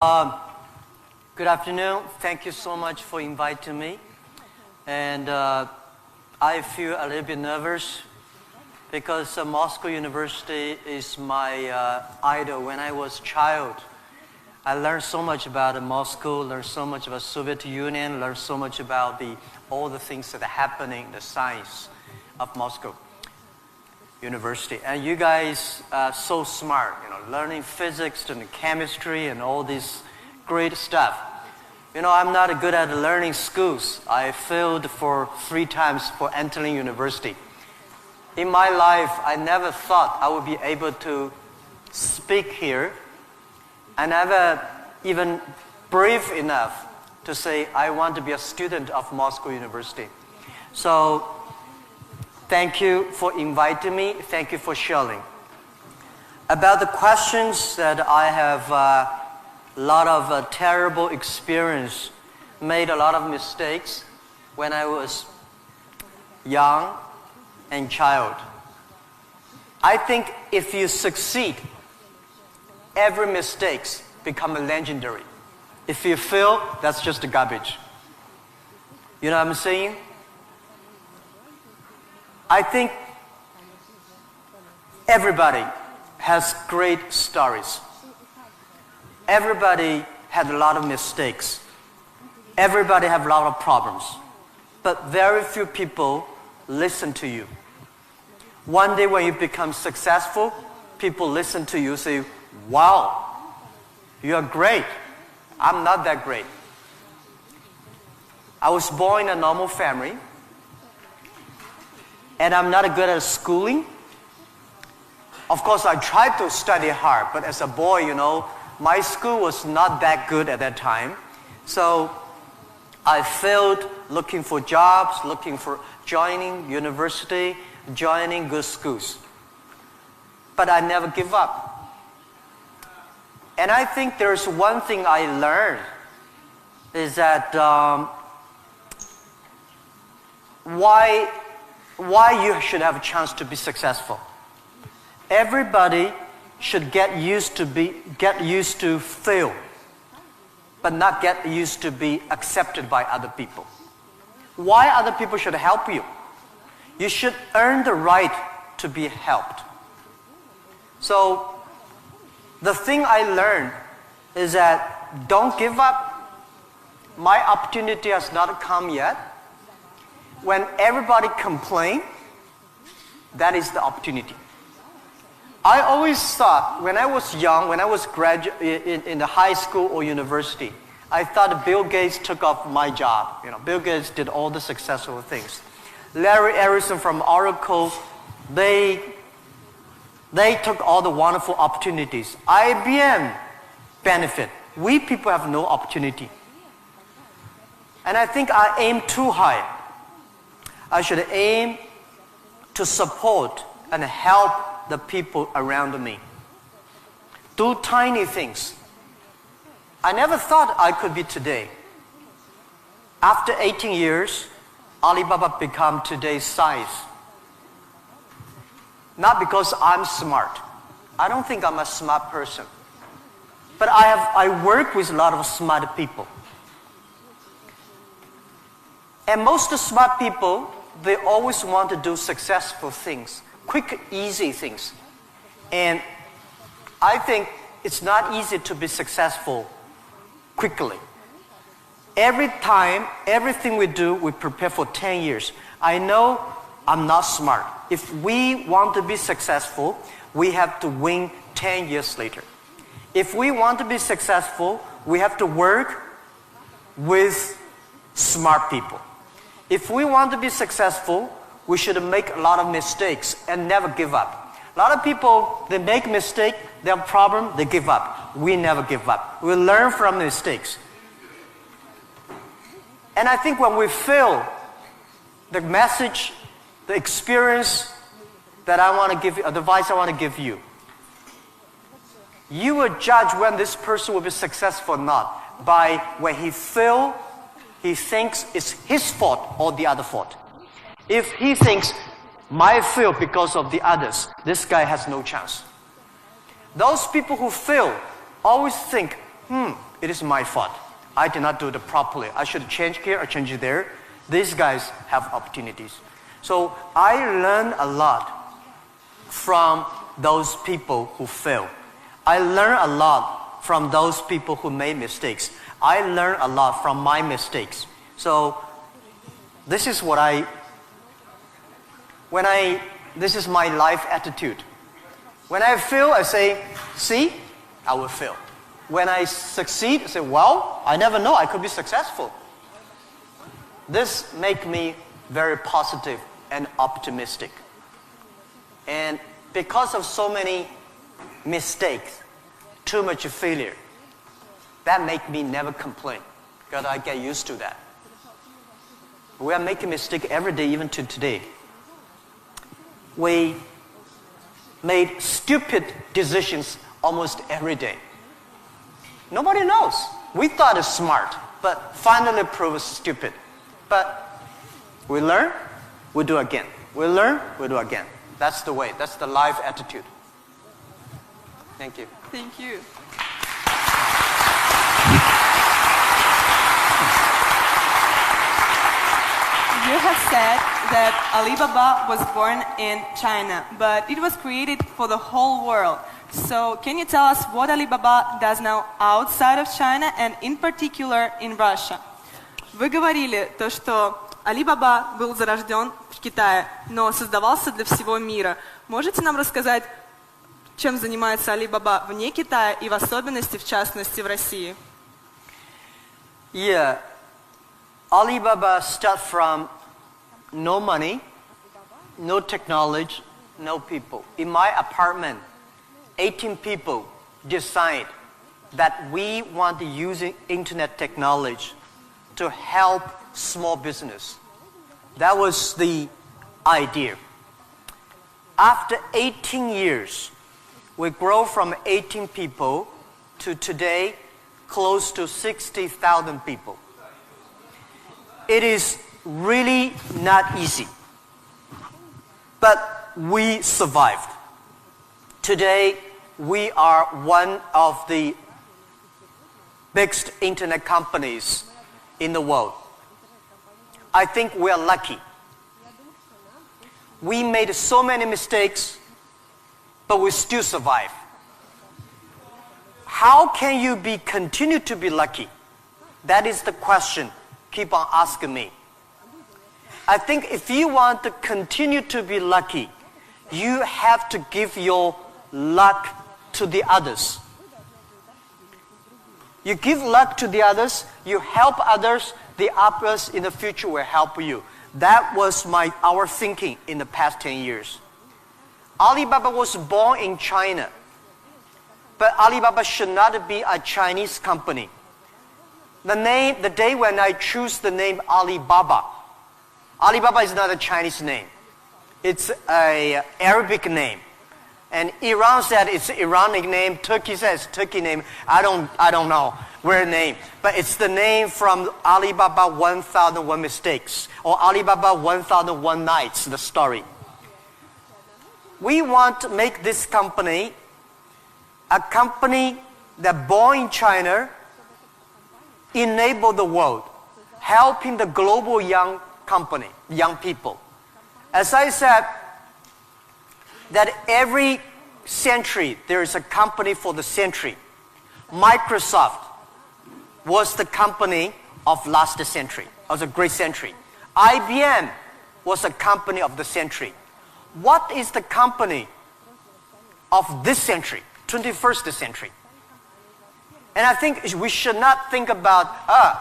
Um, Good afternoon. Thank you so much for inviting me. And I feel a little bit nervous because Moscow University is my idol. When I was a child, I learned so much about Moscow, learned so much about Soviet Union, learned so much about all the things that are happening, the science of Moscow University. And you guys are so smart, learning physics and chemistry and all this great stuff. I'm not good at learning schools. I failed for 3 times for entering university. In my life, I never thought I would be able to speak here. I never even brave enough to say I want to be a student of Moscow University. So thank you for inviting me. Thank you for sharing. About the questions that I have a lot of terrible experience, made a lot of mistakes when I was young and child. I think if you succeed, every mistake becomes legendary. If you fail, that's just garbage. You know what I'm saying? I think everybody has great stories. Everybody had a lot of mistakes. Everybody have a lot of problems. But very few people listen to you. One day when you become successful, people listen to you, say, wow, you are great. I'm not that great. I was born in a normal family, and I'm not good at schooling. Of course, I tried to study hard, but as a boy, my school was not that good at that time. So I failed looking for jobs, looking for joining university, joining good schools. But I never give up. And I think there's one thing I learned is that why you should have a chance to be successful. Everybody should get used to fail, but not get used to be accepted by other people. Why other people should help you? You should earn the right to be helped. So the thing I learned is that don't give up. My opportunity has not come yet. When everybody complains, that is the opportunity. I always thought when I was young, when I was in the high school or university, I thought Bill Gates took off my job. Bill Gates did all the successful things. Larry Ellison from Oracle, they took all the wonderful opportunities. IBM benefit. We people have no opportunity. And I think I aim too high. I should aim to support and help the people around me. Do tiny things. I never thought I could be today. After 18 years, Alibaba become today's size. Not because I'm smart. I don't think I'm a smart person. But I work with a lot of smart people. And most smart people, they always want to do successful things. Quick, easy things. And I think it's not easy to be successful quickly. Every time, everything we do, we prepare for 10 years. I know I'm not smart. If we want to be successful, we have to win 10 years later. If we want to be successful, we have to work with smart people. If we want to be successful, we should make a lot of mistakes and never give up. A lot of people, they make mistakes, they have a problem, they give up. We never give up. We learn from mistakes. And I think when we fail, the message, the experience that I want to give you, advice I want to give you, you will judge when this person will be successful or not by when he fails, he thinks it's his fault or the other fault. If he thinks, my fail because of the others, this guy has no chance. Those people who fail always think it is my fault. I did not do it properly. I should change here or change it there. These guys have opportunities. So I learned a lot from those people who fail. I learned a lot from those people who made mistakes. I learned a lot from my mistakes. So this is what this is my life attitude. When I fail, I say, see, I will fail. When I succeed, I say, well, I never know, I could be successful. This makes me very positive and optimistic. And because of so many mistakes, too much failure, that makes me never complain, because I get used to that. We are making mistakes every day, even to today. We made stupid decisions almost every day. Nobody knows. We thought it's smart, but finally proved stupid. But we learn, we do again. We learn, we do again. That's the way. That's the life attitude. Thank you. Thank you. You have said that Alibaba was born in China, but it was created for the whole world. So can you tell us what Alibaba does now outside of China and in particular in Russia? Вы говорили то, что Alibaba был зарожден в Китае, но создавался для всего мира. Можете нам рассказать, чем занимается Alibaba вне Китая и в особенности, в частности, в России? Yeah. Alibaba started from no money, no technology, no people. In my apartment, 18 people decide that we want to use internet technology to help small business. That was the idea. After 18 years, we grow from 18 people to today close to 60,000 people. It is really not easy, but we survived. Today, we are one of the biggest internet companies in the world. I think we are lucky. We made so many mistakes, but we still survive. How can you continue to be lucky? That is the question. Keep on asking me. I think if you want to continue to be lucky, you have to give your luck to the others. You give luck to the others, you help others, the others in the future will help you. That was our thinking in the past 10 years. Alibaba was born in China, but Alibaba should not be a Chinese company. The day when I choose the name Alibaba, Alibaba is not a Chinese name. It's an Arabic name. And Iran said it's an Iranic name. Turkey says Turkey name. I don't know where name. But it's the name from Alibaba 1001 Mistakes or Alibaba 1001 Nights, the story. We want to make this company a company that born in China, enable the world, helping the global young people. As I said, that every century there is a company for the century. Microsoft was the company of last century, of the great century. IBM was a company of the century. What is the company of this century, 21st century? And I think we should not think about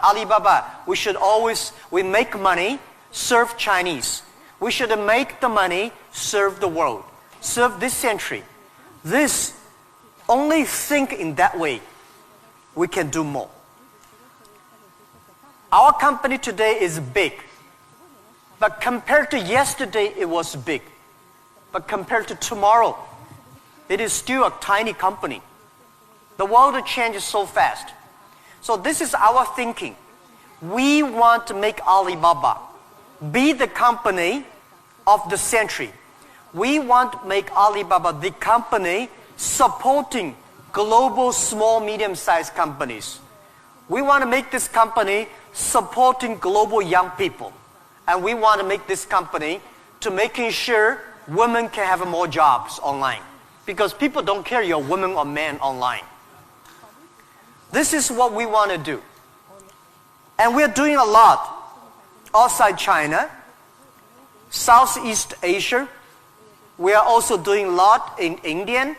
Alibaba. We make money, serve Chinese. We should make the money, serve the world, serve this century. Only think in that way, we can do more. Our company today is big, but compared to yesterday, it was big. But compared to tomorrow, it is still a tiny company. The world changes so fast. So this is our thinking. We want to make Alibaba be the company of the century. We want to make Alibaba the company supporting global small, medium-sized companies. We want to make this company supporting global young people. And we want to make this company to making sure women can have more jobs online. Because people don't care you're a woman or man online. This is what we want to do. And we're doing a lot outside China, Southeast Asia. We are also doing a lot in India.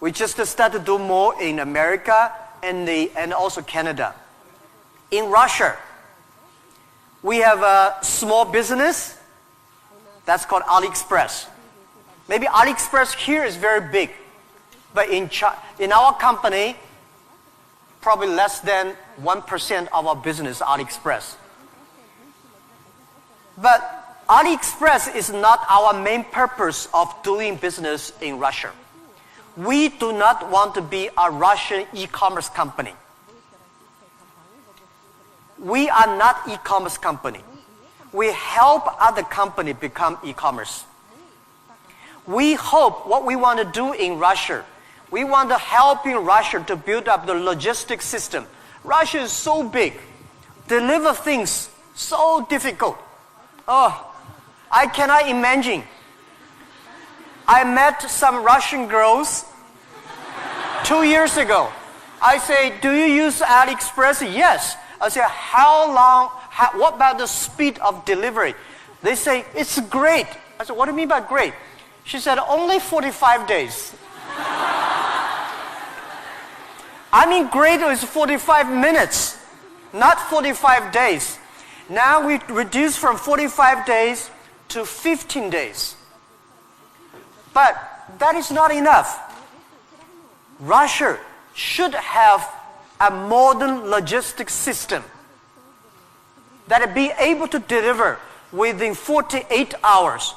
We just started to do more in America and also Canada. In Russia, we have a small business that's called AliExpress. Maybe AliExpress here is very big, but in our company, probably less than 1% of our business is AliExpress. But AliExpress is not our main purpose of doing business in Russia. We do not want to be a Russian e-commerce company. We are not e-commerce company. We help other companies become e-commerce. We hope what we want to do in Russia, we want to help in Russia to build up the logistics system. Russia is so big. Deliver things so difficult. Oh, I cannot imagine. I met some Russian girls 2 years ago. I say, do you use AliExpress? Yes. I say, how long, what about the speed of delivery? They say, it's great. I said, what do you mean by great? She said, only 45 days. I mean, great is 45 minutes, not 45 days. Now we reduce from 45 days to 15 days. But that is not enough. Russia should have a modern logistics system that be able to deliver within 48 hours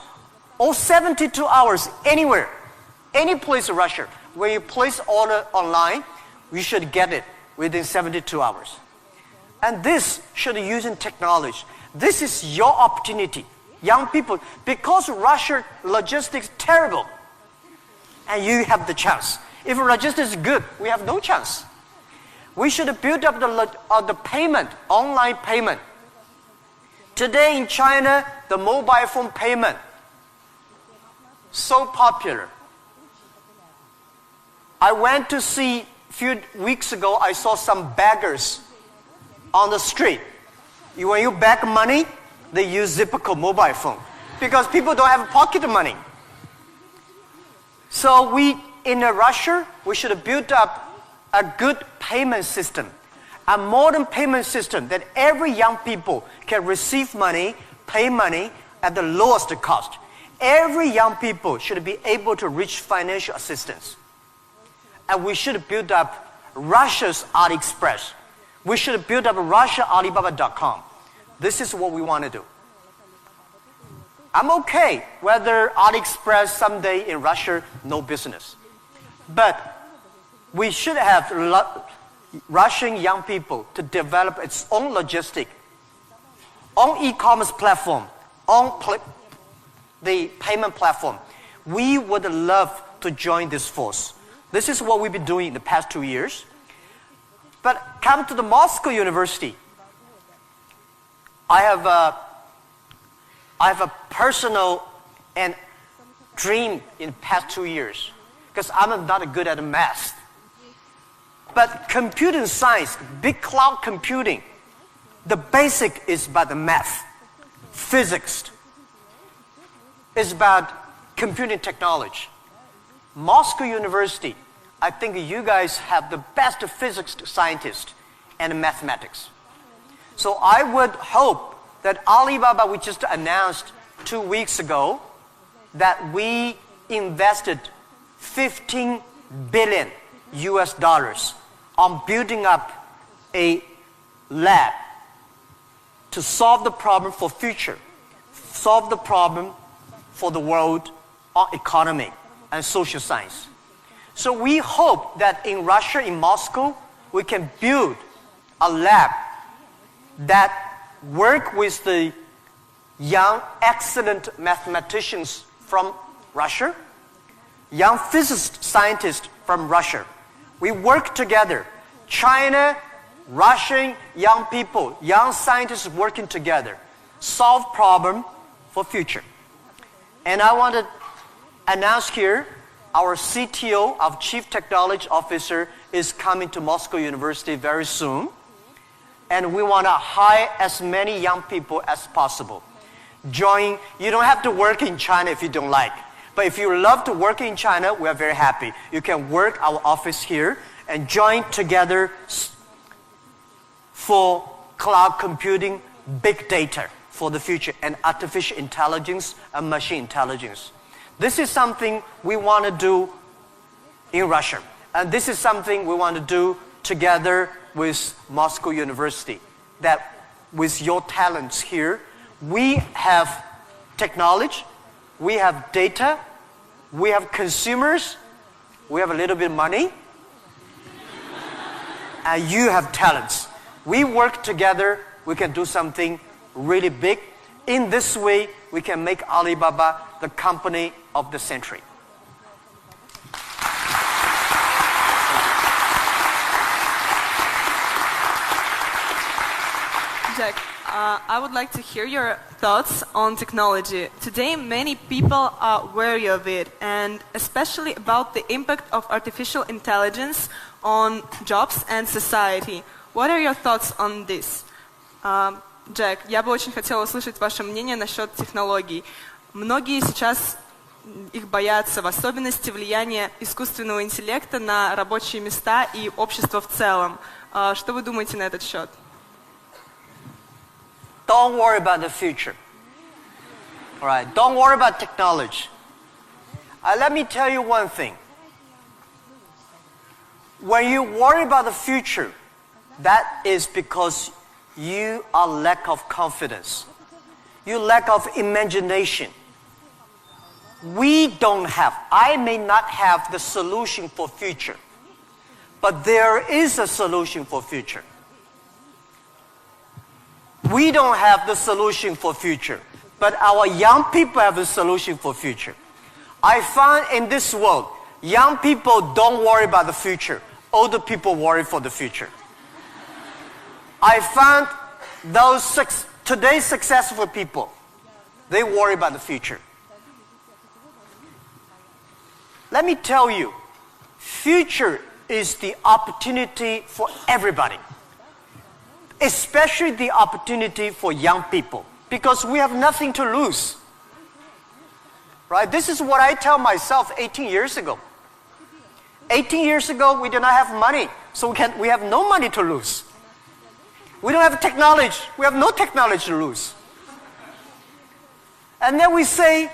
or 72 hours anywhere, any place in Russia. When you place order online, you should get it within 72 hours. And this should be using technology. This is your opportunity, young people, because Russia logistics is terrible, and you have the chance. If logistics is good, we have no chance. We should build up the payment, online payment. Today in China, the mobile phone payment, so popular. I went to see, a few weeks ago, I saw some beggars on the street. When you beg money, they use Zipco mobile phone because people don't have pocket money. So in Russia, we should build up a good payment system, a modern payment system that every young people can receive money, pay money at the lowest cost. Every young people should be able to reach financial assistance. And we should build up Russia's AliExpress. We should build up Russia Alibaba.com. This is what we want to do. I'm okay whether AliExpress someday in Russia, no business. But we should have Russian young people to develop its own logistic, own e-commerce platform, own the payment platform. We would love to join this force. This is what we've been doing in the past 2 years. But come to the Moscow University. I have a personal and dream in the past 2 years because I'm not good at math. But computing science, big cloud computing, the basic is about the math. Physics is about computing technology. Moscow University, I think you guys have the best physics scientists and mathematics. So I would hope that Alibaba, we just announced 2 weeks ago, that we invested $15 billion on building up a lab to solve the problem for future, solve the problem for the world economy and social science. So we hope that in Russia, in Moscow, we can build a lab that work with the young, excellent mathematicians from Russia, young physicist scientists from Russia. We work together. China, Russian young people, young scientists working together. Solve problem for future. And I want to announce here, our CTO, our Chief Technology Officer, is coming to Moscow University very soon. And we want to hire as many young people as possible. Join, you don't have to work in China if you don't like. But if you love to work in China, we are very happy. You can work our office here and join together for cloud computing, big data for the future, and artificial intelligence and machine intelligence. This is something we want to do in Russia. And this is something we want to do together with Moscow University. That with your talents here, we have technology, we have data, we have consumers, we have a little bit of money, and you have talents. We work together, we can do something really big. In this way, we can make Alibaba the company of the century. Jack, I would like to hear your thoughts on technology. Today, many people are wary of it, and especially about the impact of artificial intelligence on jobs and society. What are your thoughts on this? Джек, я бы очень хотела услышать ваше мнение насчет технологий. Многие сейчас их боятся, в особенности влияния искусственного интеллекта на рабочие места и общество в целом. Что вы думаете на этот счет? Don't worry about the future. All right, don't worry about technology. Let me tell you one thing. When you worry about the future, that is because you are lack of confidence. You lack of imagination. We don't have, I may not have the solution for future, but there is a solution for future. We don't have the solution for future, but our young people have the solution for future. I found in this world, young people don't worry about the future. Older people worry for the future. I found those today's successful people, they worry about the future. Let me tell you, future is the opportunity for everybody, especially the opportunity for young people, because we have nothing to lose. Right? This is what I tell myself 18 years ago. 18 years ago, we did not have money, so we have no money to lose. We don't have technology. We have no technology to lose. And then we say,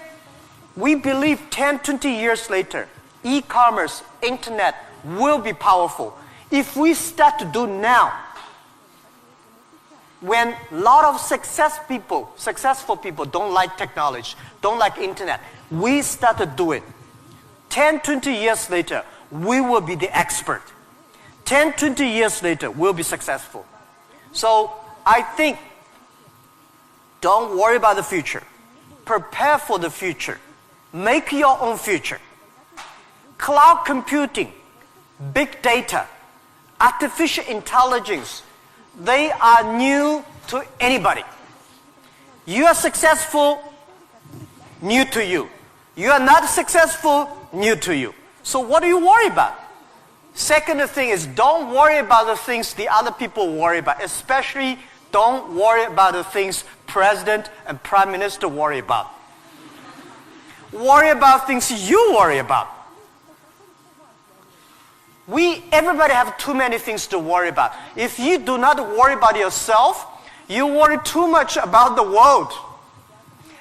we believe 10, 20 years later, e-commerce, internet will be powerful. If we start to do now, when a lot of successful people don't like technology, don't like internet, we start to do it. 10, 20 years later, we will be the expert. 10, 20 years later, we'll be successful. So I think, don't worry about the future. Prepare for the future. Make your own future. Cloud computing, big data, artificial intelligence, they are new to anybody. You are successful, new to you. You are not successful, new to you. So what do you worry about? Second thing is, don't worry about the things the other people worry about. Especially, don't worry about the things President and Prime Minister worry about. Worry about things you worry about. Everybody have too many things to worry about. If you do not worry about yourself, you worry too much about the world.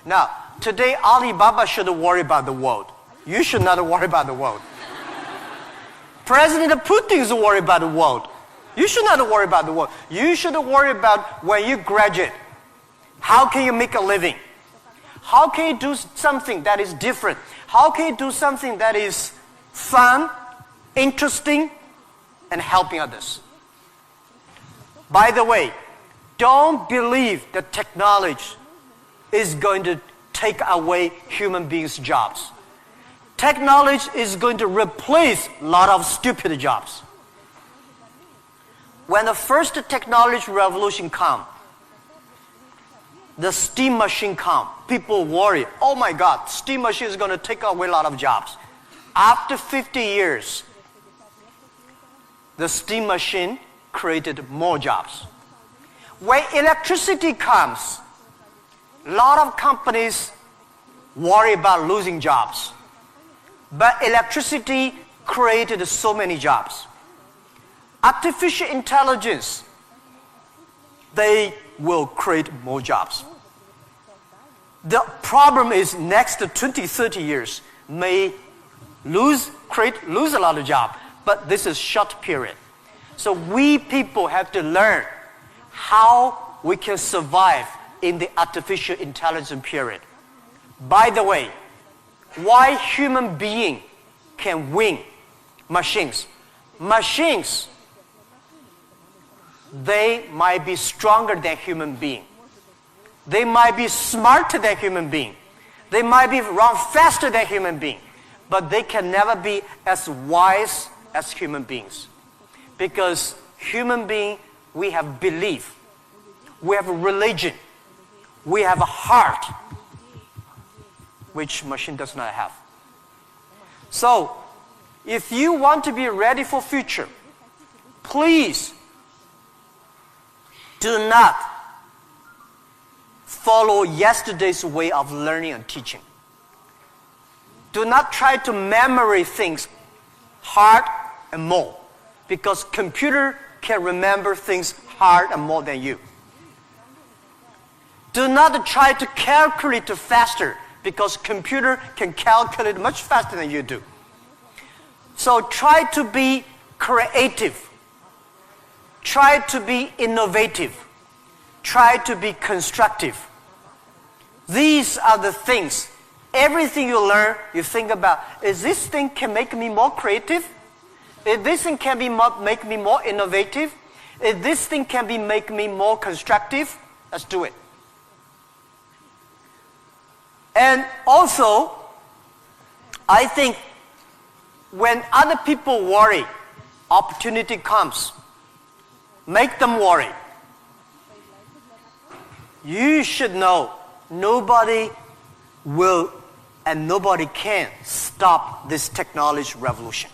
Now, today Alibaba should worry about the world. You should not worry about the world. President Putin is worried about the world. You should not worry about the world. You should worry about when you graduate. How can you make a living? How can you do something that is different? How can you do something that is fun, interesting, and helping others? By the way, don't believe that technology is going to take away human beings' jobs. Technology is going to replace a lot of stupid jobs. When the first technology revolution come, the steam machine come, people worry, oh my God, steam machine is going to take away a lot of jobs. After 50 years, the steam machine created more jobs. When electricity comes, a lot of companies worry about losing jobs. But electricity created so many jobs. Artificial intelligence, they will create more jobs. The problem is next 20, 30 years may lose a lot of jobs, but this is short period. So we people have to learn how we can survive in the artificial intelligence period. By the way, why human being can win machines? Machines, they might be stronger than human being. They might be smarter than human being. They might be run faster than human being. But they can never be as wise as human beings. Because human being, we have belief. We have a religion. We have a heart, which machine does not have. So, if you want to be ready for future, please do not follow yesterday's way of learning and teaching. Do not try to memory things hard and more, because computer can remember things hard and more than you. Do not try to calculate faster, because computer can calculate much faster than you do. So try to be creative. Try to be innovative. Try to be constructive. These are the things. Everything you learn, you think about, is this thing can make me more creative? If this thing can make me more innovative? If this thing can make me more constructive? Let's do it. And also, I think when other people worry, opportunity comes. Make them worry. You should know nobody will and nobody can stop this technology revolution.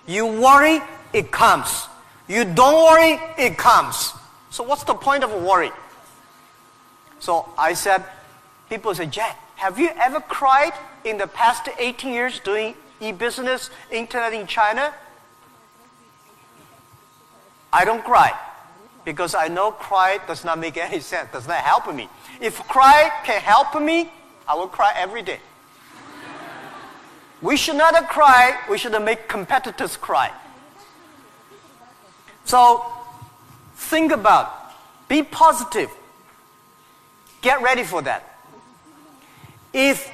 You worry, it comes. You don't worry, it comes. So what's the point of worry? So I said, people say, Jack, have you ever cried in the past 18 years doing e-business, internet in China? I don't cry, because I know cry does not make any sense, does not help me. If cry can help me, I will cry every day. We should not cry, we should make competitors cry. So, think about, be positive. Get ready for that. If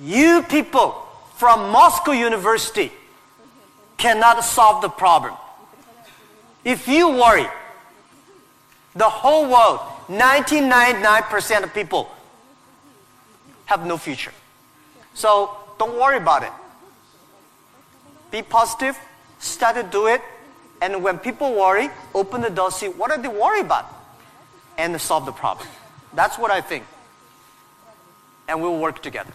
you people from Moscow University cannot solve the problem, if you worry, the whole world, 99% of people have no future. So don't worry about it. Be positive, start to do it, and when people worry, open the door, see what are they worried about, and solve the problem. That's what I think. And we'll work together.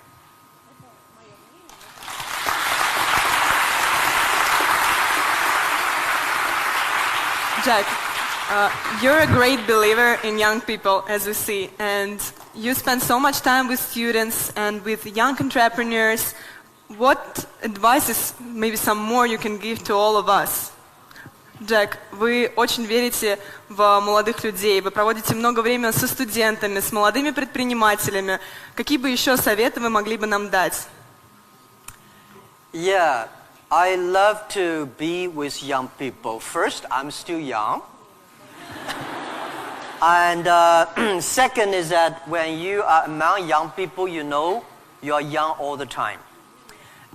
Jack, you're a great believer in young people, as we see, and you spend so much time with students and with young entrepreneurs. What advices, maybe some more, you can give to all of us? Джек, вы очень верите в молодых людей, вы проводите много времени со студентами, с молодыми предпринимателями. Какие бы еще советы вы могли бы нам дать? Yeah, I love to be with young people. First, I'm still young. And second is that when you are among young people, you know you are young all the time.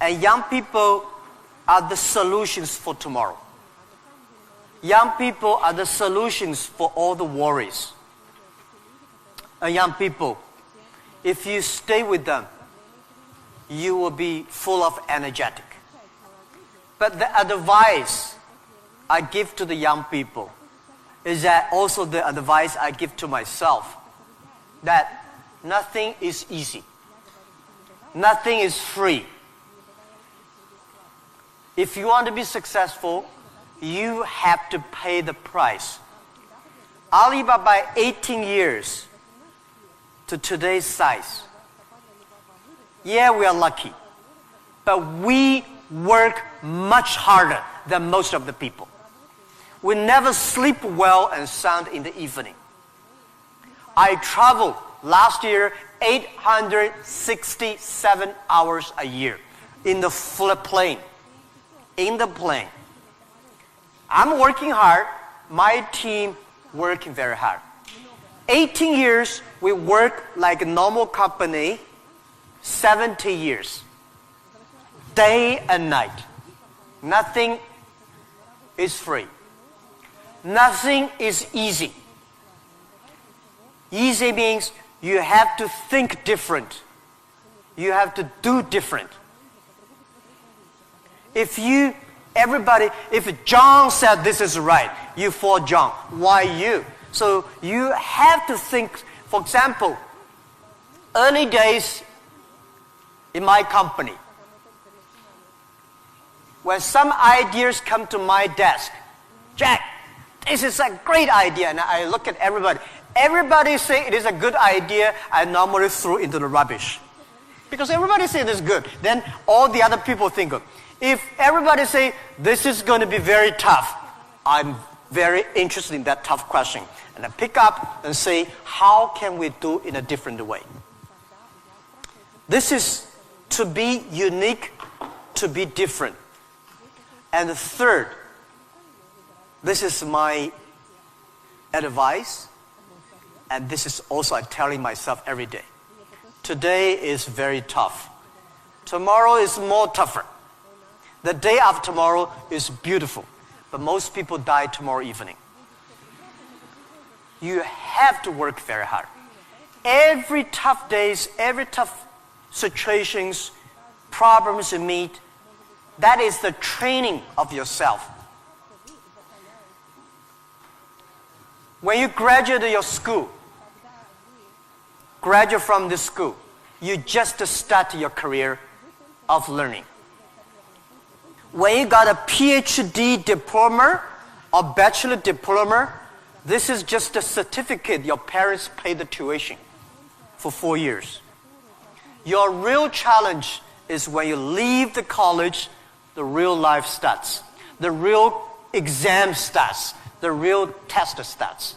And young people are the solutions for tomorrow. Young people are the solutions for all the worries. And young people, if you stay with them, you will be full of energetic. But the advice I give to the young people, is that also the advice I give to myself, that nothing is easy. Nothing is free. If you want to be successful, you have to pay the price. Alibaba, 18 years to today's size. Yeah, we are lucky, but we work much harder than most of the people. We never sleep well and sound in the evening. I traveled last year 867 hours a year in the plane. In the plane. I'm working hard. My team working very hard. 18 years, we work like a normal company. 70 years. Day and night. Nothing is free. Nothing is easy. Easy means you have to think different. You have to do different. If John said this is right, you follow John. Why you? So you have to think, for example, early days in my company, when some ideas come to my desk, Jack, this is a great idea, and I look at everybody. Everybody say it is a good idea, I normally throw into the rubbish. Because everybody say it is good, then all the other people think of. If everybody say this is going to be very tough, I'm very interested in that tough question. And I pick up and say, how can we do it in a different way? This is to be unique, to be different. And the third, this is my advice, and this is also I'm telling myself every day. Today is very tough. Tomorrow is more tougher. The day after tomorrow is beautiful, but most people die tomorrow evening. You have to work very hard. Every tough days, every tough situations, problems you meet, that is the training of yourself. When you graduate your school, graduate from this school, you just start your career of learning. When you got a PhD diploma or bachelor diploma, this is just a certificate your parents paid the tuition for 4 years. Your real challenge is when you leave the college, the real life starts. The real exam starts. The real test starts.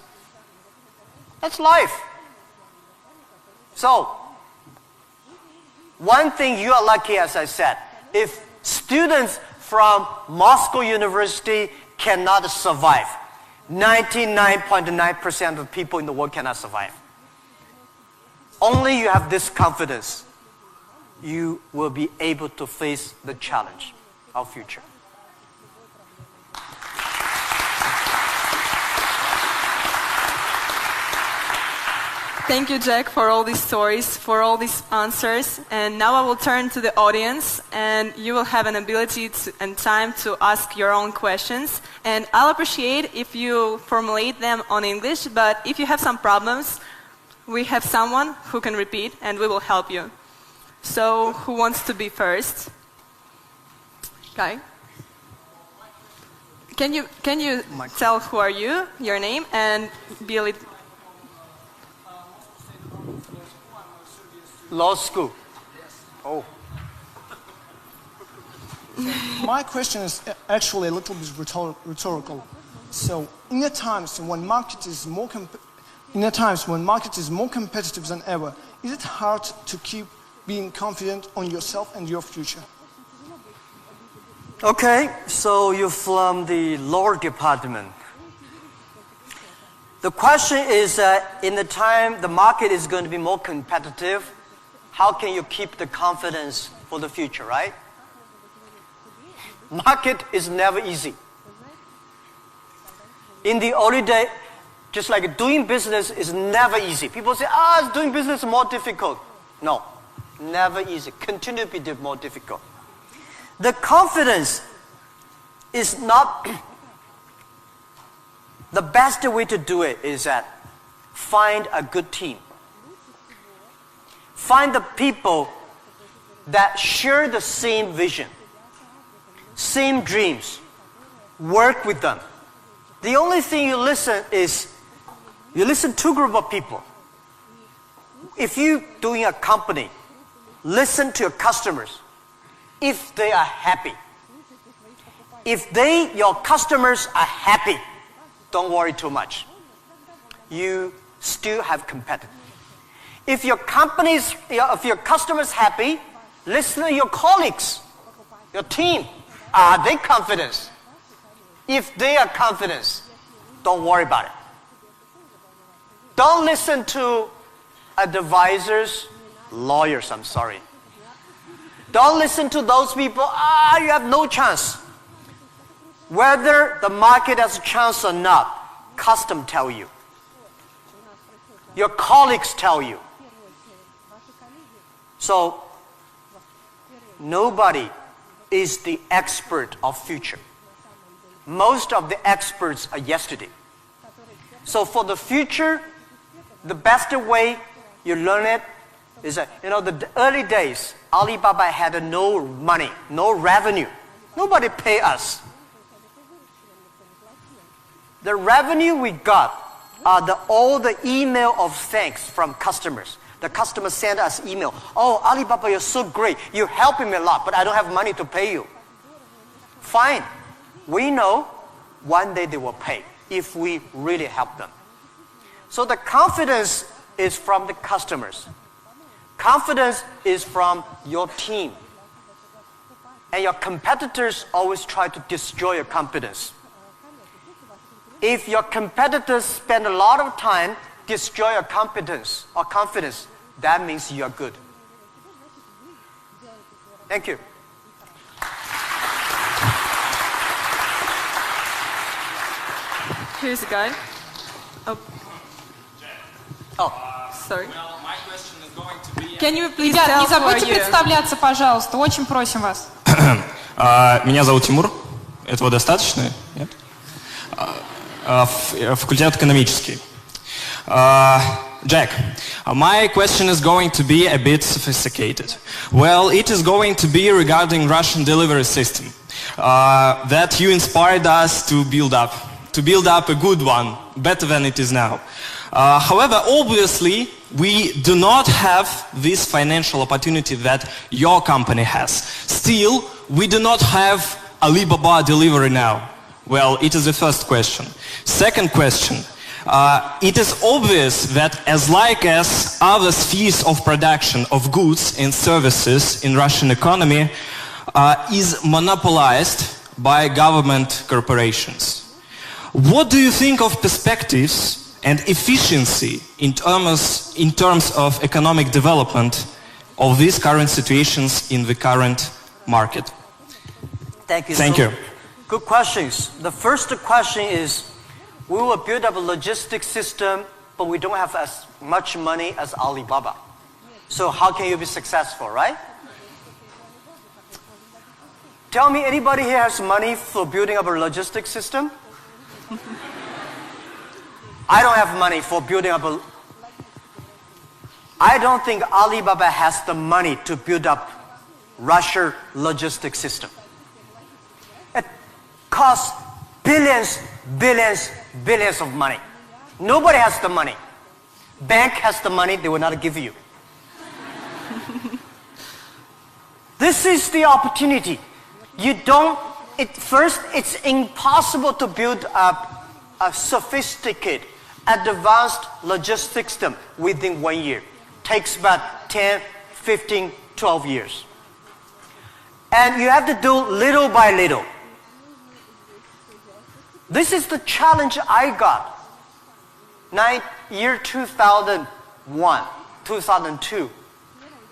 That's life. So, one thing you are lucky, as I said, if students from Moscow University cannot survive, 99.9% of people in the world cannot survive. Only you have this confidence, you will be able to face the challenge of future. Thank you, Jack, for all these stories, for all these answers. And now I will turn to the audience, and you will have an ability and time to ask your own questions. And I'll appreciate if you formulate them on English, but if you have some problems, we have someone who can repeat, and we will help you. So, who wants to be first? Okay. Can you tell who are you, your name, and be a little... Law school. Oh. My question is actually a little bit rhetorical. So, in the times when market is more competitive than ever, is it hard to keep being confident on yourself and your future? Okay, so you're from the law department. The question is that in the time the market is going to be more competitive, how can you keep the confidence for the future, right? Market is never easy. In the early day, just like doing business is never easy. People say, doing business is more difficult. No, never easy. Continue to be more difficult. The confidence is not The best way to do it is that find a good team. Find the people that share the same vision, same dreams. Work with them. The only thing you listen to a group of people. If you're doing a company, listen to your customers. If they are happy. If your customers are happy, don't worry too much. You still have competitors. If your customers happy, listen to your colleagues, your team. Are they confident? If they are confident, don't worry about it. Don't listen to advisors, lawyers, I'm sorry. Don't listen to those people, you have no chance. Whether the market has a chance or not, customers tell you. Your colleagues tell you. So, nobody is the expert of future. Most of the experts are yesterday. So for the future, the best way you learn it is that, the early days, Alibaba had no money, no revenue. Nobody pay us. The revenue we got are all the email of thanks from customers. The customers send us email. Oh, Alibaba, you're so great. You're helping me a lot, but I don't have money to pay you. Fine. We know one day they will pay if we really help them. So the confidence is from the customers. Confidence is from your team. And your competitors always try to destroy your confidence. If your competitors spend a lot of time destroy your competence or confidence, that means you are good. Thank you. Here's a guy. Sorry. Well, my question is going to be... Can you please Ребят, tell не who are забудьте you? представляться, пожалуйста. Очень просим вас. Меня зовут Тимур. Этого достаточно? Нет? Факультет экономический. Jack, my question is going to be a bit sophisticated. Well, it is going to be regarding Russian delivery system that you inspired us to build up a good one, better than it is now. However, obviously, we do not have this financial opportunity that your company has. Still, we do not have Alibaba delivery now. Well, it is the first question. Second question. It is obvious that as other spheres of production of goods and services in Russian economy is monopolized by government corporations. What do you think of perspectives and efficiency in terms of economic development of these current situations in the current market? Thank you. Thank you. Good questions. The first question is, we will build up a logistics system, but we don't have as much money as Alibaba. So how can you be successful, right? Tell me, anybody here has money for building up a logistics system? I don't have money for building up I don't think Alibaba has the money to build up Russia logistics system. It costs billions of money. Nobody has the money. Bank has the money, they will not give you. This is the opportunity. First, it's impossible to build up a sophisticated, advanced logistics system within 1 year. Takes about 10, 15, 12 years. And you have to do little by little. This is the challenge I got. Year 2001, 2002.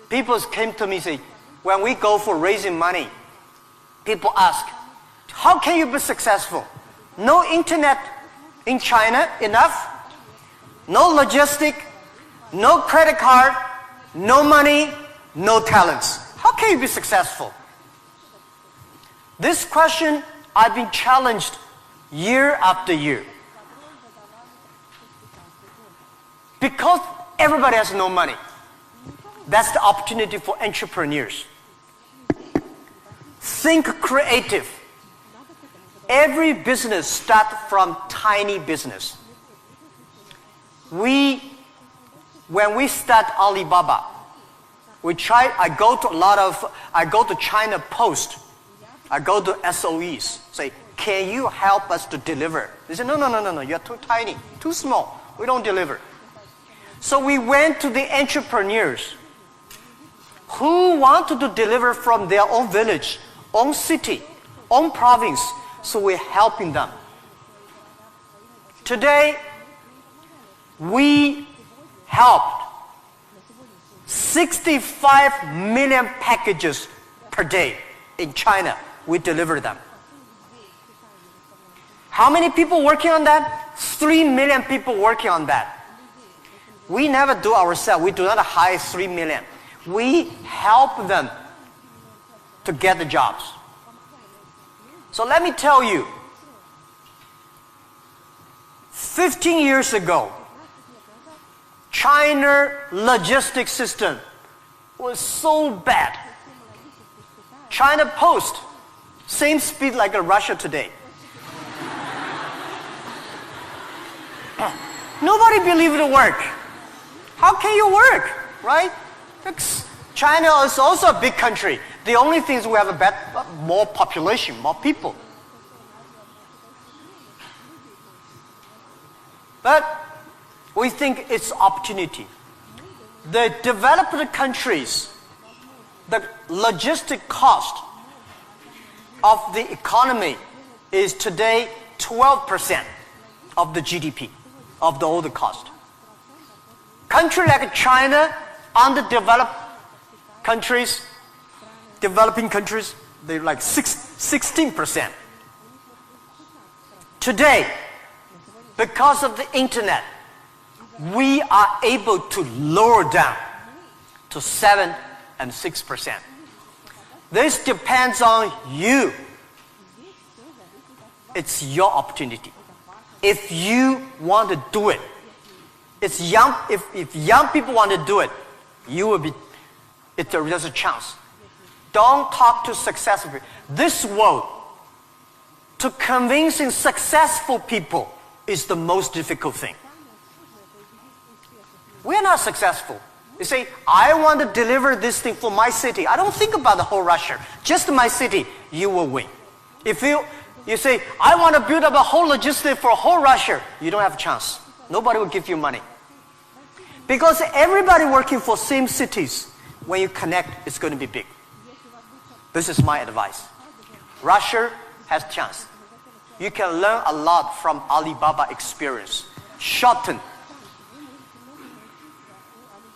People came to me and say, when we go for raising money, people ask, how can you be successful? No internet in China enough, no logistic, no credit card, no money, no talents. How can you be successful? This question I've been challenged year after year. Because everybody has no money. That's the opportunity for entrepreneurs. Think creative. Every business starts from tiny business. When we start Alibaba, I go to China Post. I go to SOEs, say, can you help us to deliver? They say, no, you're too tiny, too small. We don't deliver. So we went to the entrepreneurs who wanted to deliver from their own village, own city, own province. So we're helping them. Today, we helped 65 million packages per day in China. We deliver them. How many people working on that? 3 million people working on that. We never do ourselves. We do not hire 3 million. We help them to get the jobs. So let me tell you, 15 years ago, China logistics system was so bad. China Post, same speed like Russia today. Nobody believed it work. How can you work, right? China is also a big country. The only thing is we have more population, more people. But we think it's opportunity. The developed countries, the logistic cost of the economy is today 12% of the GDP, of the older cost. Country like China, underdeveloped countries, developing countries, they're like 16%. Today, because of the internet, we are able to lower down to 7 and 6%. This depends on you. It's your opportunity. If you want to do it, if young people want to do it, there's a chance. Don't talk to successful people. This world, to convincing successful people is the most difficult thing. We're not successful. You say, I want to deliver this thing for my city. I don't think about the whole Russia. Just my city, you will win. If you say, I want to build up a whole logistics for whole Russia, you don't have a chance. Nobody will give you money. Because everybody working for same cities, when you connect, it's going to be big. This is my advice. Russia has chance. You can learn a lot from Alibaba experience. Shorten.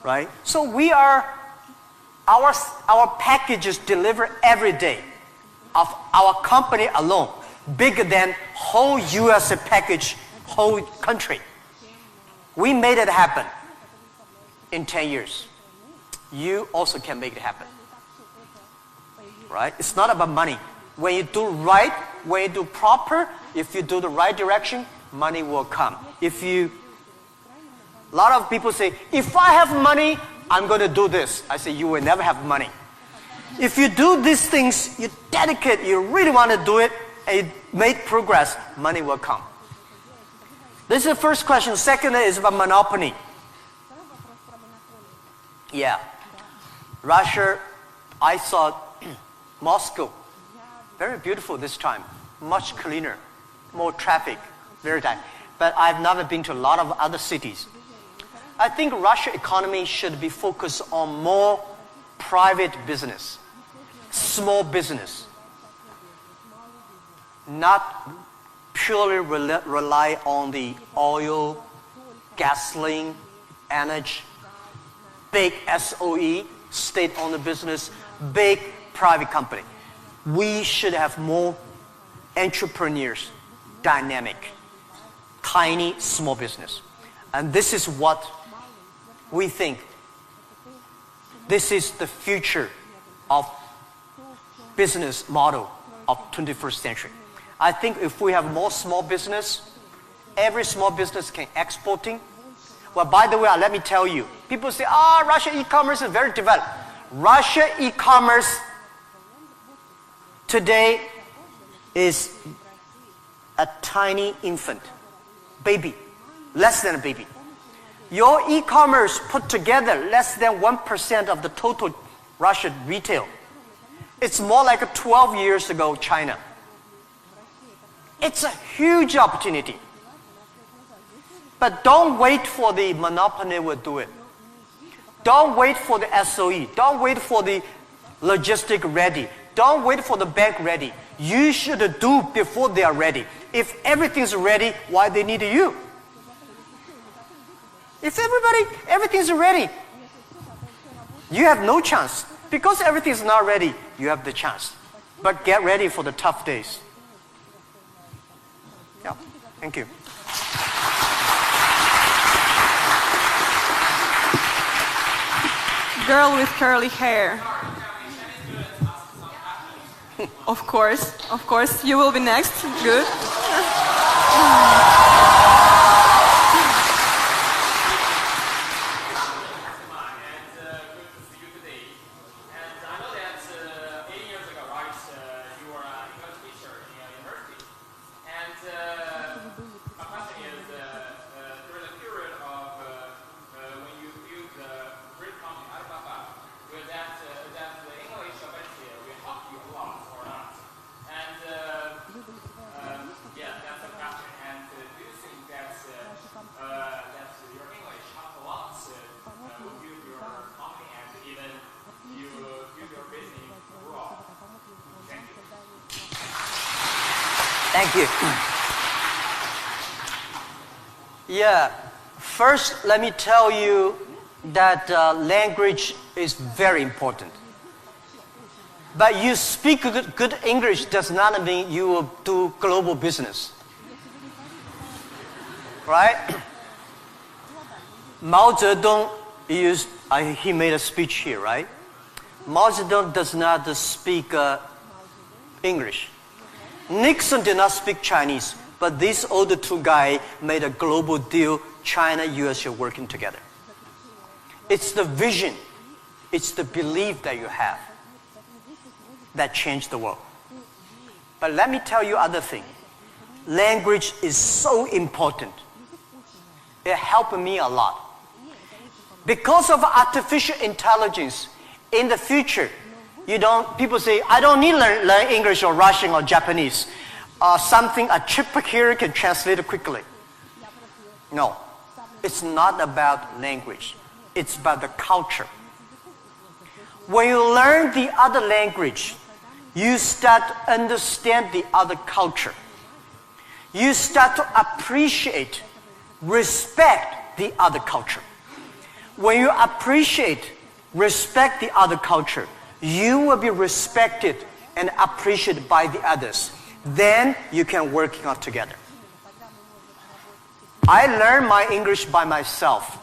Right? So our packages deliver every day of our company alone, bigger than whole US package, whole country. We made it happen in 10 years. You also can make it happen. Right? It's not about money. When you do right, when you do proper, if you do the right direction, money will come. A lot of people say, if I have money, I'm going to do this. I say, you will never have money. If you do these things, you dedicate, you really want to do it, and you make progress, money will come. This is the first question. Second is about monopoly. Yeah. Russia, I saw Moscow, very beautiful this time, much cleaner, more traffic, very tight. But I've never been to a lot of other cities. I think Russia economy should be focused on more private business, small business, not purely rely on the oil, gasoline, energy, big SOE, state-owned business, big private company. We should have more entrepreneurs, dynamic, tiny, small business. And this is what we think. This is the future of business model of 21st century. I think if we have more small business, every small business can exporting. Well, by the way, let me tell you. People say, Russia e-commerce is very developed. Russia e-commerce today is a tiny infant, baby, less than a baby. Your e-commerce put together less than 1% of the total Russian retail. It's more like 12 years ago China. It's a huge opportunity. But don't wait for the monopoly will do it. Don't wait for the SOE. Don't wait for the logistic ready. Don't wait for the bank ready. You should do before they are ready. If everything's ready, why they need you? If everything's ready, you have no chance. Because everything's not ready, you have the chance. But get ready for the tough days. Yeah, thank you. Girl with curly hair. Of course, you will be next. Good. Thank you. Yeah, first let me tell you that language is very important. But you speak good English does not mean you will do global business. Right? Mao Zedong he made a speech here, right? Mao Zedong does not speak English. Nixon did not speak Chinese, but these older two guys made a global deal, China, US are working together. It's the vision, it's the belief that you have that changed the world. But let me tell you other thing. Language is so important. It helped me a lot. Because of artificial intelligence, in the future, people say, I don't need to learn English or Russian or Japanese. A chip here can translate it quickly. No, it's not about language. It's about the culture. When you learn the other language, you start to understand the other culture. You start to appreciate, respect the other culture. When you appreciate, respect the other culture, you will be respected and appreciated by the others. Then you can work out together. I learned my English by myself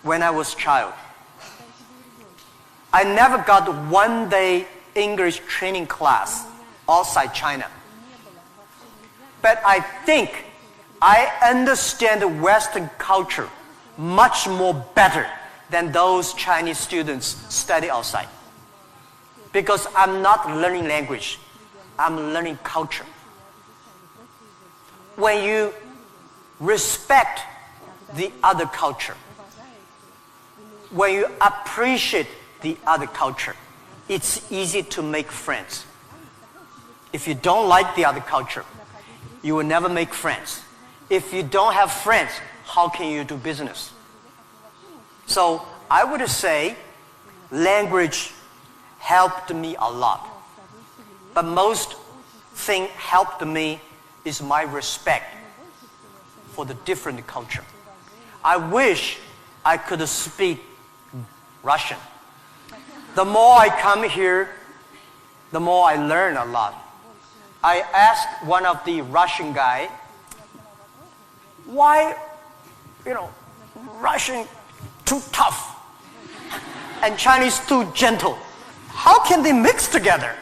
when I was a child. I never got one day English training class outside China. But I think I understand the Western culture much more better than those Chinese students study outside. Because I'm not learning language, I'm learning culture. When you respect the other culture, when you appreciate the other culture, it's easy to make friends. If you don't like the other culture, you will never make friends. If you don't have friends, how can you do business? So I would say language helped me a lot. But most thing helped me is my respect for the different culture. I wish I could speak Russian. The more I come here, the more I learn a lot. I asked one of the Russian guy, why, Russian too tough and Chinese too gentle? How can they mix together?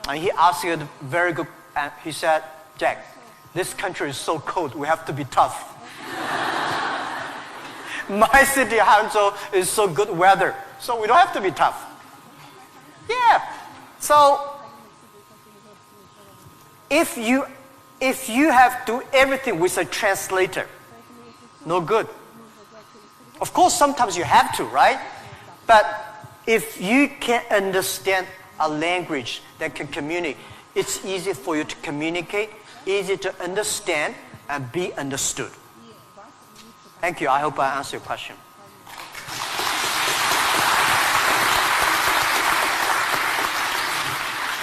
And he asked a very good, and he said, Jack, this country is so cold, we have to be tough. My city, Hangzhou, is so good weather, so we don't have to be tough. Yeah. So if you have to do everything with a translator, no good. Of course, sometimes you have to, right? But if you can understand a language that can communicate, it's easy for you to communicate, easy to understand, and be understood. Thank you. I hope I answered your question.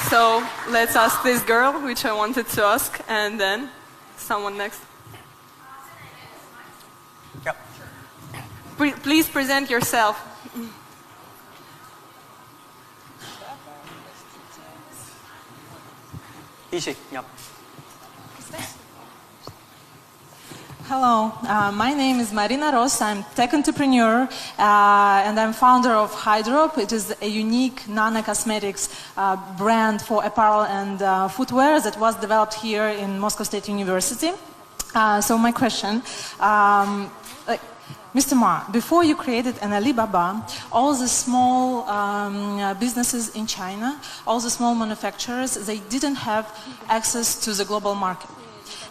So let's ask this girl, which I wanted to ask, and then someone next. Yep. Please present yourself. Easy. Yep. Hello, my name is Marina Ross. I'm tech entrepreneur and I'm founder of Hydrop. It is a unique nano-cosmetics brand for apparel and footwear that was developed here in Moscow State University. So my question, Mr. Ma, before you created an Alibaba, all the small businesses in China, all the small manufacturers, they didn't have access to the global market.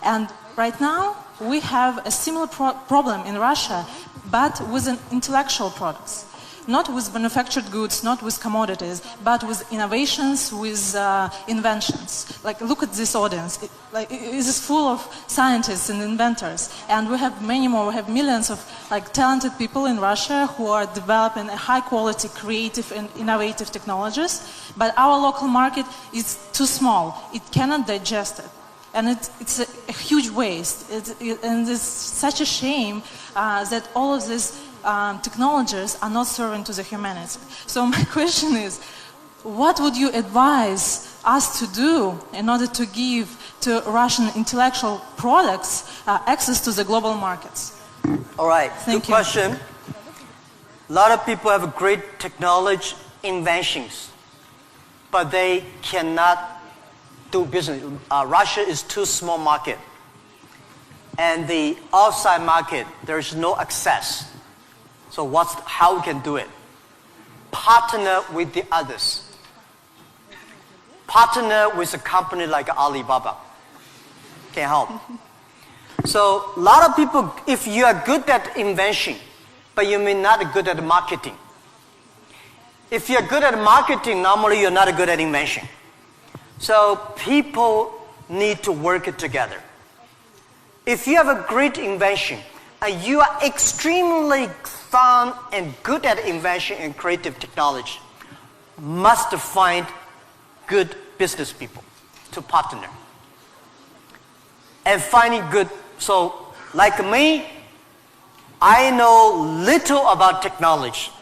And right now, we have a similar problem in Russia, but with intellectual products. Not with manufactured goods, not with commodities, but with innovations, with inventions. Like, look at this audience. It is full of scientists and inventors. And we have many more. We have millions of talented people in Russia who are developing high-quality, creative and innovative technologies. But our local market is too small. It cannot digest it. And it's a huge waste. And it's such a shame that all of these technologies are not serving to the humanity. So my question is, what would you advise us to do in order to give to Russian intellectual products access to the global markets? All right, Thank good you. question. A lot of people have great technology inventions, but they cannot do business. Russia is too small market. And the outside market, there's no access. So how we can do it? Partner with the others. Partner with a company like Alibaba. Can help. So a lot of people, if you are good at invention, but you may not be good at marketing. If you're good at marketing, normally you're not good at invention. So people need to work together. If you have a great invention and you are extremely fun and good at invention and creative technology, must find good business people to partner. And finding good, so like me, I know little about technology.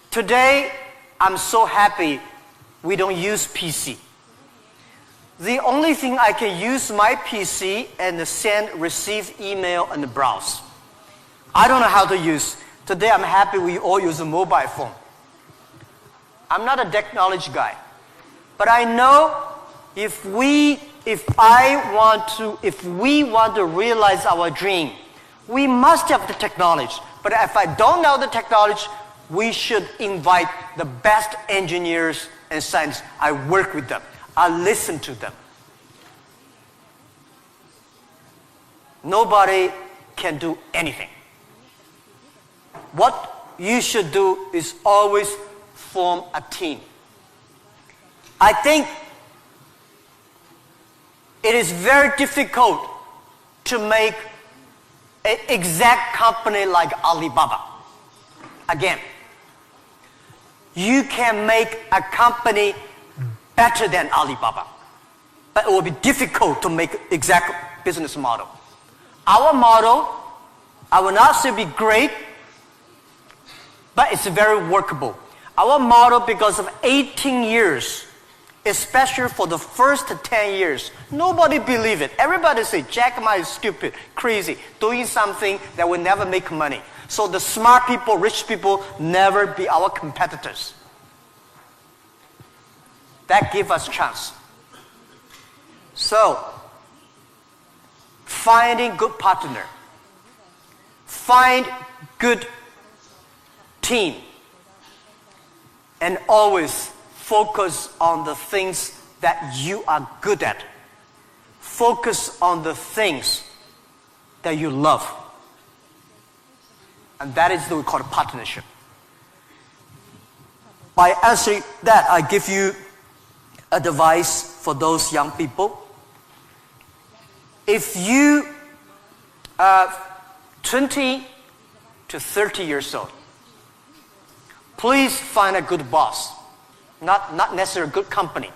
Today, I'm so happy we don't use PC. The only thing I can use my PC and receive email and browse. I don't know how to use. Today I'm happy we all use a mobile phone. I'm not a technology guy. But I know if we want to realize our dream, we must have the technology. But if I don't know the technology, we should invite the best engineers and scientists. I work with them. I listen to them. Nobody can do anything. What you should do is always form a team. I think it is very difficult to make an exact company like Alibaba. Again, you can make a company better than Alibaba, but it will be difficult to make exact business model. Our model, I will not say be great, but it's very workable. Our model, because of 18 years, especially for the first 10 years, nobody believed it. Everybody say, Jackma is stupid, crazy, doing something that will never make money. So the smart people, rich people, never be our competitors. That gives us chance. So, finding good partner. find good team, and always focus on the things that you are good at. Focus on the things that you love. And that is what we call a partnership. By answering that, I give you advice for those young people. If you are 20 to 30 years old, please find a good boss, not necessarily a good company.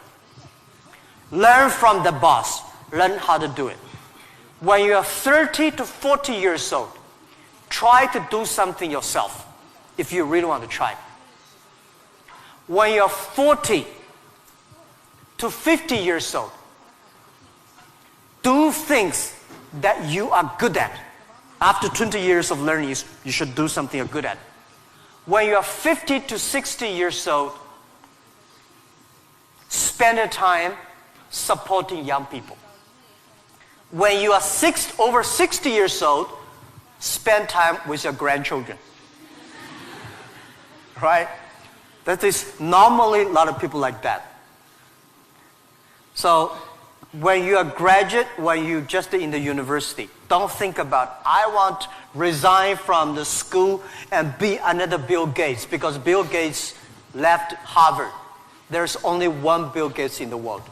Learn from the boss. Learn how to do it. When you are 30 to 40 years old, try to do something yourself if you really want to try. When you're 40 to 50 years old, do things that you are good at. After 20 years of learning, you should do something you're good at. When you are 50 to 60 years old, spend your time supporting young people. When you are over 60 years old, spend time with your grandchildren. Right? That is normally a lot of people like that. So when you are a graduate, when you just in the university, don't think about, I want to resign from the school and be another Bill Gates, because Bill Gates left Harvard. There's only one Bill Gates in the world.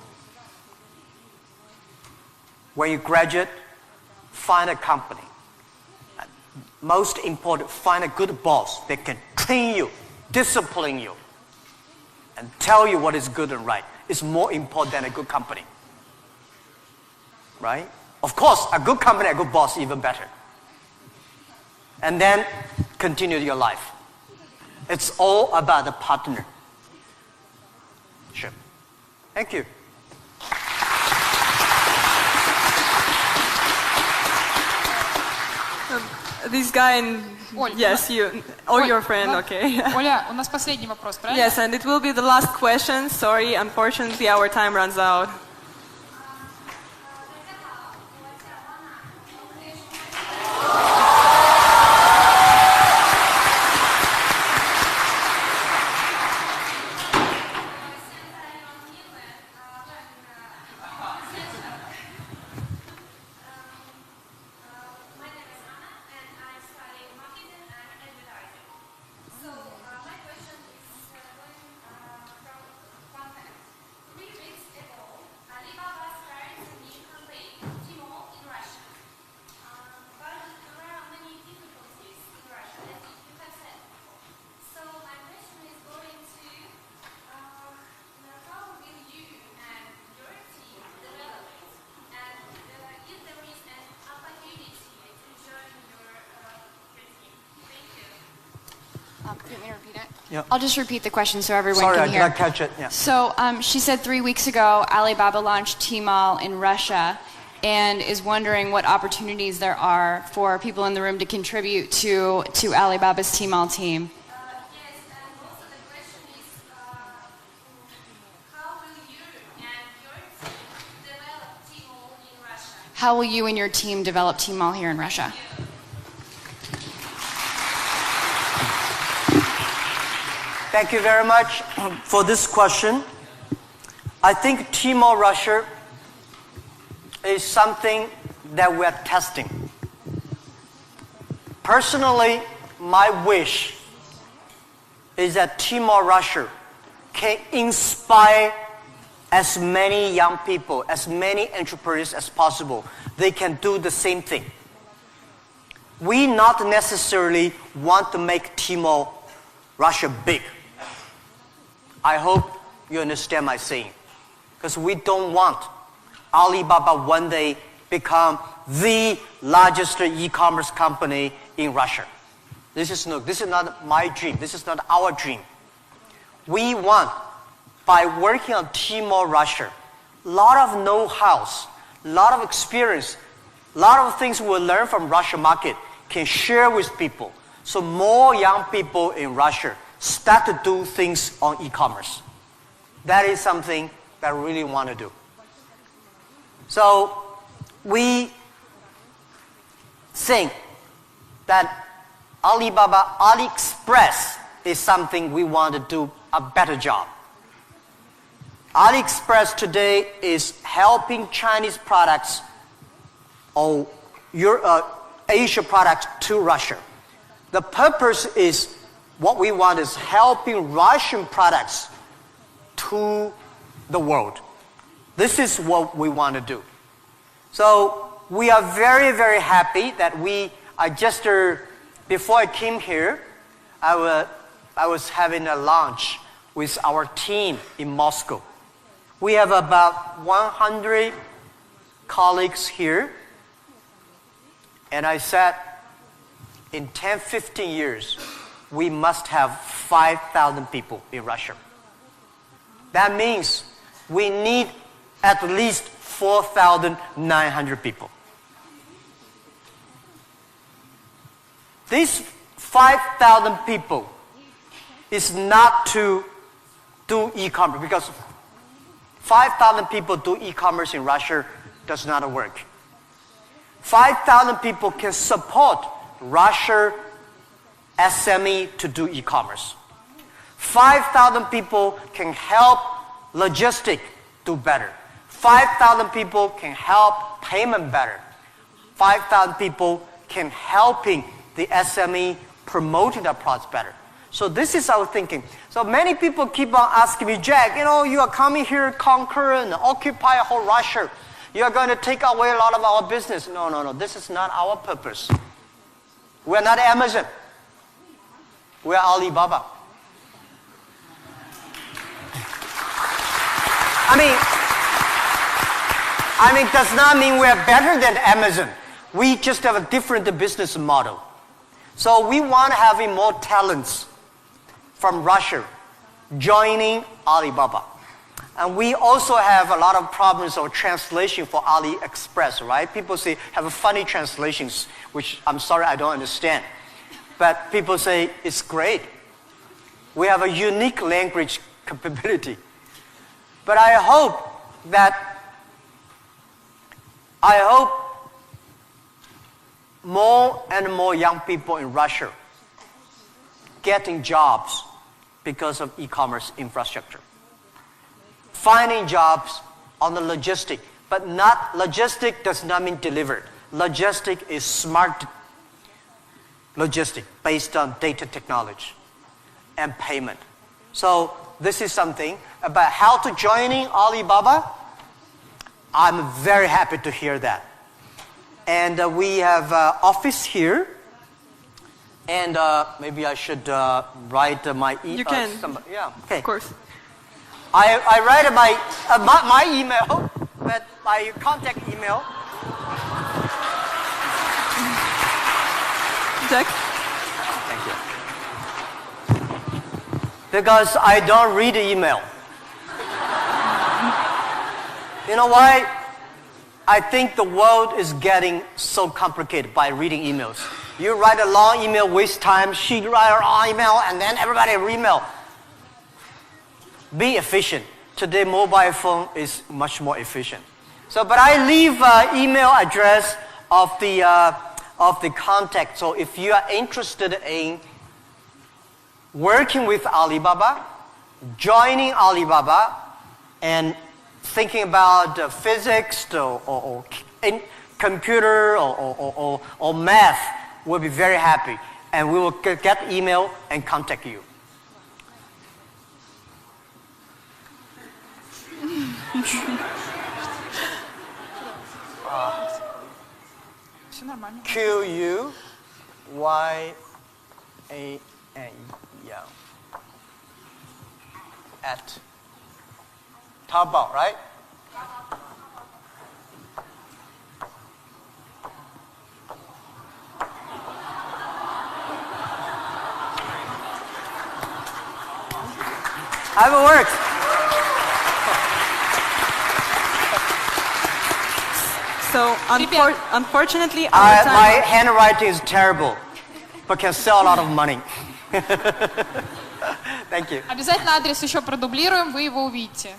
When you graduate, find a company. Most important, find a good boss that can train you, discipline you, and tell you what is good and right. It's more important than a good company. Right? Of course, a good company, a good boss, even better. And then continue your life. It's all about the partner. Sure. Thank you. This guy in... Оль, yes, you. Or Оль, your friend, okay. Оля, у нас последний вопрос, правильно? Yes, and it will be the last question. Sorry, unfortunately, our time runs out. You want me to repeat it? Yeah. I'll just repeat the question so everyone Sorry, can I did hear. not catch it. Yeah. So she said 3 weeks ago, Alibaba launched Tmall in Russia and is wondering what opportunities there are for people in the room to contribute to Alibaba's Tmall team. Yes, and also the question is, how will you and your team develop Tmall in Russia? How will you and your team develop Tmall here in Russia? Thank you very much for this question. I think Tmall Russia is something that we are testing. Personally, my wish is that Tmall Russia can inspire as many young people, as many entrepreneurs as possible. They can do the same thing. We not necessarily want to make Tmall Russia big. I hope you understand my saying. Because we don't want Alibaba one day become the largest e-commerce company in Russia. This is not my dream. This is not our dream. We want, by working on Tmall Russia, a lot of know-hows, a lot of experience, a lot of things we'll learn from Russia market can share with people. So more young people in Russia start to do things on e-commerce. That is something that I really want to do. So we think that Alibaba AliExpress is something we want to do a better job. AliExpress today is helping Chinese products or Asia products to Russia. The purpose is what we want is helping Russian products to the world. This is what we want to do. So we are very, very happy that before I came here, I was having a lunch with our team in Moscow. We have about 100 colleagues here. And I said, in 10, 15 years, we must have 5,000 people in Russia. That means we need at least 4,900 people. These 5,000 people is not to do e-commerce, because 5,000 people do e-commerce in Russia does not work. 5,000 people can support Russia SME to do e-commerce. 5,000 people can help logistics do better. 5,000 people can help payment better. 5,000 people can helping the SME promoting their products better. So this is our thinking. So many people keep on asking me, Jack, you are coming here to conquer and occupy whole Russia. You are going to take away a lot of our business. No. This is not our purpose. We are not Amazon. We are Alibaba. I mean, does not mean we are better than Amazon. We just have a different business model. So we want to have more talents from Russia joining Alibaba. And we also have a lot of problems of translation for AliExpress, right? People say have funny translations, which I'm sorry I don't understand. But people say it's great. We have a unique language capability. But I hope more and more young people in Russia getting jobs because of e-commerce infrastructure. Finding jobs on the logistic, but logistic does not mean delivered. Logistic is smart logistic based on data technology and payment. So this is something about how to joining Alibaba. I'm very happy to hear that. And we have office here. And maybe I should write my email. You can. Yeah. Okay. Of course. I write my email, but my contact email. Jack? Thank you. Because I don't read email. You know why? I think the world is getting so complicated by reading emails. You write a long email, waste time. She write a long email, and then everybody email. Be efficient. Today, mobile phone is much more efficient. So, but I leave email address of the contact. So, if you are interested in working with Alibaba, joining Alibaba, and thinking about physics or computer or math, we'll be very happy, and we will get email and contact you. Q-U-Y-A-N, at Taobao, right? Haven't worked. So unfortunately, our time. My handwriting is terrible, but can sell a lot of money. Thank you. Обязательно адрес еще продублируем, вы его увидите.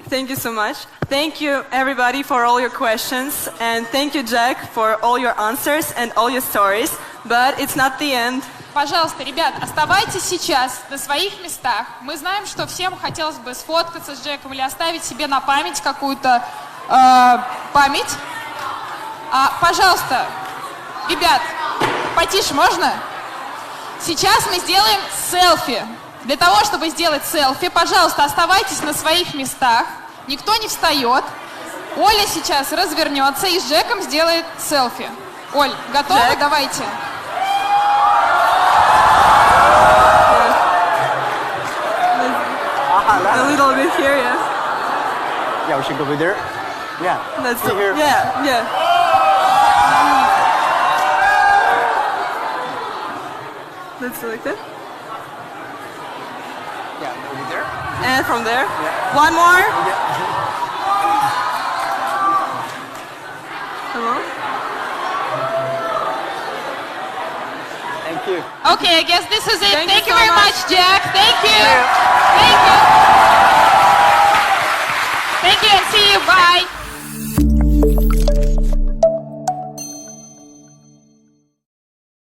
Thank you so much. Thank you, everybody, for all your questions. And thank you, Jack, for all your answers and all your stories. But it's not the end. Пожалуйста, ребят, оставайтесь сейчас на своих местах. Мы знаем, что всем хотелось бы сфоткаться с Джеком или оставить себе на память какую-то память. Пожалуйста, ребят, потише можно? Сейчас мы сделаем селфи. Для того, чтобы сделать селфи, пожалуйста, оставайтесь на своих местах. Никто не встает. Оля сейчас развернется и с Джеком сделает селфи. Оль, готовы? Джек. Давайте. A little bit here, yes. Yeah, we should go over there. Yeah. That's See here. Yeah. Let's do like that. Yeah, over there. And from there. Yeah. One more. Yeah. Come on. Thank you. Okay, I guess this is it. Thank you Thank you so very much. much, Jack. Thank you. Thank you.